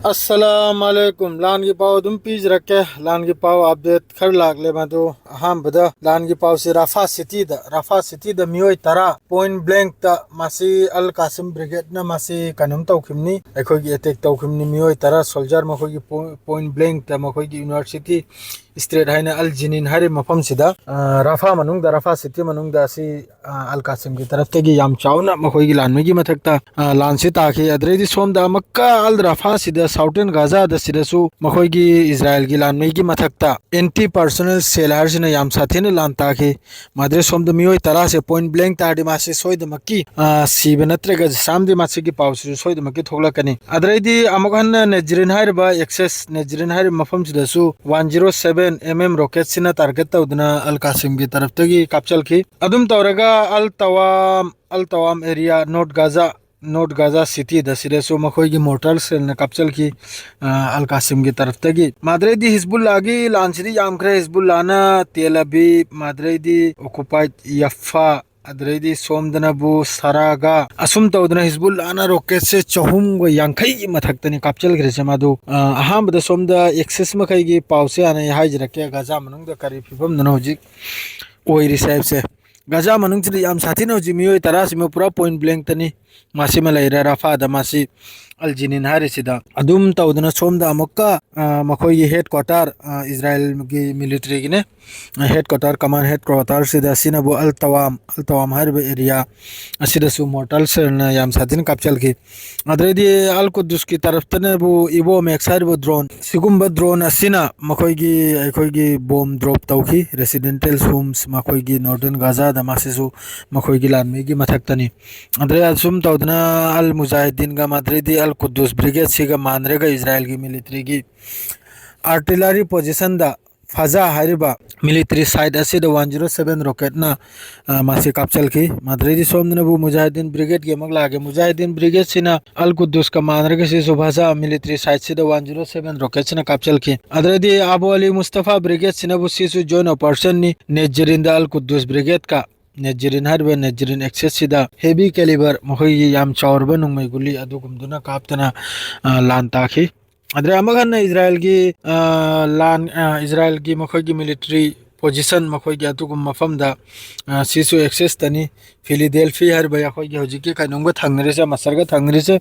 अस्सलामुअलैकुम लान की पाव दुम पीज रखे लान की पाव अपडेट खर लागले मधु अहम बदा लान की पाव से राफा सिटी द मियोय तरा पॉइंट ब्लैंक ता मासी अल कासिम ब्रिगेड ना मासी कनुम तौखिमनी अखोय की अटैक तौखिमनी मियोय तरा सोल्जर मखोय की पॉइंट ब्लैंक ता मखोय की यूनिवर्सिटी स्ट्रेट है अल जिनिन हरे मफम सिदा राफा मनुंग दा राफा सिटी मनुंग दा सी अल कासिम की तरफ तेगी याम चाउना मखोय की लान की मथकता लान से ताखी अदरेदी सोम दा मक्का अल राफा सिदा साउथर्न गाजा दा सिदसु मखोय की इजराइल की लान की मथकता एंटी पर्सनल सेलर सिना याम साथेन लान ताखी माद्रे सोम दा मियोय तरा से पॉइंट ब्लैंक ताडी मासे सोयद मक्की सीबे नत्रगा सामदे मासे की पाउस सोयद मक्की थोगलकनी अदरेदी अमगहन नेजरिन हारबा एक्सेस नेजरिन हार मफम सिदसु 107 mm रॉकेट सिना टारगेट तौदना अल कासिम की तरफ तगी कापचल की अदुम तौरगा अल तवाम एरिया नॉर्थ गाजा सिटी दसिरेसो मखोय की मोर्टार सेल न कापचल की अल कासिम की तरफ तगी माद्रेदी हिजबुल्लाह की लांचदी यामखरे हिजबुल्लाह ना तेल अवीव माद्रेदी ऑक्युपाइड यफ्फा अदरेदी सोमदनबु सरागा असुम तौदना हिजबुल्लाह ना रॉकेट से चहुम गो यांखई की मथक्तनी कापचल ग्रेसे मादु अहामद सोमदा एक्सेस मखई की पाउसे आने हाइजरके गाजा मनुंग द करी फिबम ननो होजिक ओइरी साहेब से गाजा मनुंग से याम साथी न होजि मियोय तरास में पूरा पॉइंट ब्लैंक तनी मासी में लैरा राफा द मासी अल जिनिन हारिसिदा अदुम तौदना सोमदा अमक्का मखोय की हेड क्वार्टर इजराइल की मिलिट्री की ने head quarter command head quarter सिदा सिनाबु अल तवाम हरब एरिया असिदसु मोर्टल सेल न याम साथिन कापचल की अदरेदी अल कुद्दुस की तरफ तने बु इबो मैक्सार बु ड्रोन सिगुम्बा ड्रोन असिना मखोय की बॉम्ब ड्रॉप तौखी रेसिडेंटल होम्स मखोय की नॉर्दर्न गाजा द मासेसु मखोय की लानमी की मथक्तनी अदरे असुम तौदना अल मुजाहिदीन का माद्रेदी अल कुद्दुस ब्रिगेड सिगा मानरेगा इजराइल की मिलिट्री की आर्टिलरी पोजीशन दा फजा हरिबा मिलिट्री साइड असे द 107 रॉकेट ना मासे कापचल की माद्रेदी सोमदनबु मुजाहिदीन ब्रिगेड के मगलागे मुजाहिदीन ब्रिगेड सिना अल कुद्दुस का मानरेगा से सुभाजा मिलिट्री साइड से द 107 रॉकेट सिना कापचल की अदरेदी अबू अली मुस्तफा ब्रिगेड सिनाबु सिसु जॉइन ऑपरेशन नि नेजरिन द अल कुद्दुस ब्रिगेड का नेजरिन हरबे नेजरिन एक्सेस सिदा हेवी कैलिबर मखोय याम चौरबा नुंगमै गुली अदुगुमदुना कापतना लान ताखी अदरे अमगन इजराइल की मखोय की मिलिट्री पोजीशन मखोय की अतुगुम मफम दा सिसु एक्सेस तनी फिलाडेल्फी हरबा याखोय की होजिके कानुंग थंगरेसे मसरगा थंगरेसे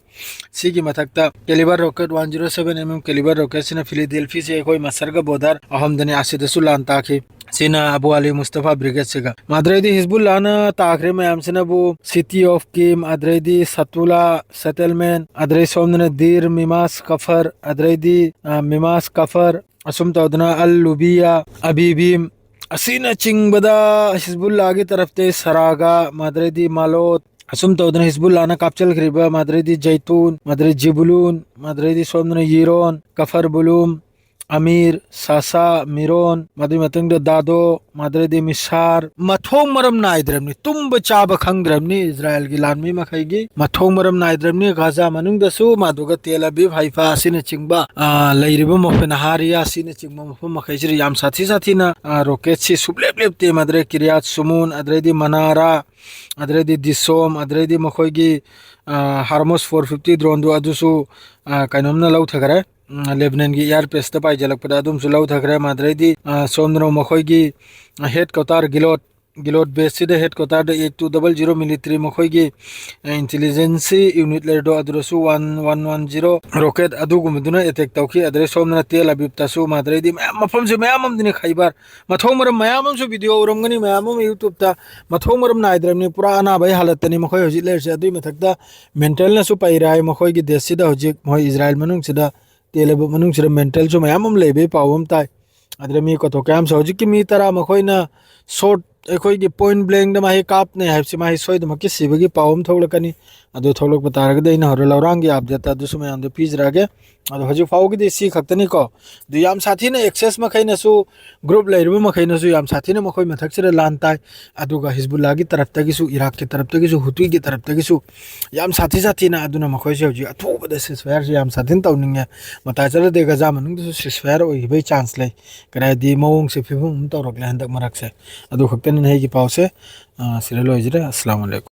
सी की मथकता calibre rocket 107 mm calibre rocket सिना फिलाडेल्फी से कोई मसरगा बोदार अहमदने आसिदसु लान ताखी सिना अबू अली मुस्तफा ब्रिगेड सेगा माद्रेदी हिजबुल्लाह ना ताखरे में हमसना बु सिटी ऑफ किम अदरेदी सतुला सेटलमेंट अदरे सोमने दीर मिमास कफर अदरेदी मिमास कफर असुम तौदना अल लुबिया अबीबीम असीना चिंगबदा हिजबुल्लाह की तरफ ते सरागा माद्रेदी मालोत असुम तौदना हिजबुल्लाह ना कापचल खरीबा माद्रेदी जैतून माद्रेदी जिबुलून माद्रेदी सोमना यीरोन कफर बुलूम अमीर सासा मिरोन मदुई मतंग दादो माद्रेदी मिसार मथोंग मरम नाइद्रमनी तुम चाब खंगद्रमनी इजराइल की लानमी मखैगी मथोंग मरम नाइद्रमनी गाजा मनुंग दसु मादुगा तेल अवीव हाइफा सिने चिंगबा लैरिबो मफन हारिया सिने चिंगबा मफम मखैजरी याम साथी ना रॉकेट से सुबलेबलेब ते मद्रे किरियात सुमून अदरेदी मनारा अदरेदी दिसोम अदरेदी मखोयगी हार्मोस 450 ड्रोन दो अदुसु कैनोमना लौ थगरे लेबनान की एयर पेस पाई जलकपदा अदुमसु लौ थगरे माद्रेदी सोमदनो मखोय की हेड क्वार्टर गिलोट बेस से हेड क्वार्टर 8200 मिलिट्री मखोय की इंटेलिजेंस यूनिट लेदो अदुसु 1110 रॉकेट अदुगुमदुना अटैक तौखी अदरे सोमना तेल अवीव तसु माद्रेदी मफम से मयामम दिने खैबर मथोमरम मयामम सु वीडियो उरमगनी मयामम यूट्यूब ता मथोमरम नाइद्रमनी पूरा अनाबाई हालतनी मखोय होजि लेरसे अदुई मथकदा मेंटल नसु पैराय मखोय की देश सिदा होजि मोय इजराइल मनुंग सिदा तेलब मनुंग सिदा मेंटल सु मयामम लेबे पावम ताई अदरे मी कतो काम सौजि की मी तरा मखोयना शॉर्ट अखोय की पॉइंट ब्लैंक माही कापने हाइबसे माही सोयदमकी सिबगी पावम थोलकनी अदो थोलक बतारगदे इन हर लौरांगी अपडेट अदुसु मैं अंदो पीज रागे अदो हजु फावगी सी खक्तनी को दु याम साथी ने एक्सेस मखैनसु ग्रुप लैरबो मखैनसु याम साथी ने मखोय मथक्सरे लान ताई अदुगा हिजबुल्लाह की तरफ तगिसु इराक की तरफ तगिसु हुतुई की तरफ तगिसु याम साथी ना अदुना मखोय से हजु अथोबदे सिसफायर से याम साथीन तौनिंगे मताचर दे गजा मनुंग दु सिसफायर ओइबै चांस लै करादी मवंग से फिबम तौरक ले हंदक मरक से अदु खक्तनी नहीं की पाव से सिरलो इजरे अस्सलाम वालेकुम।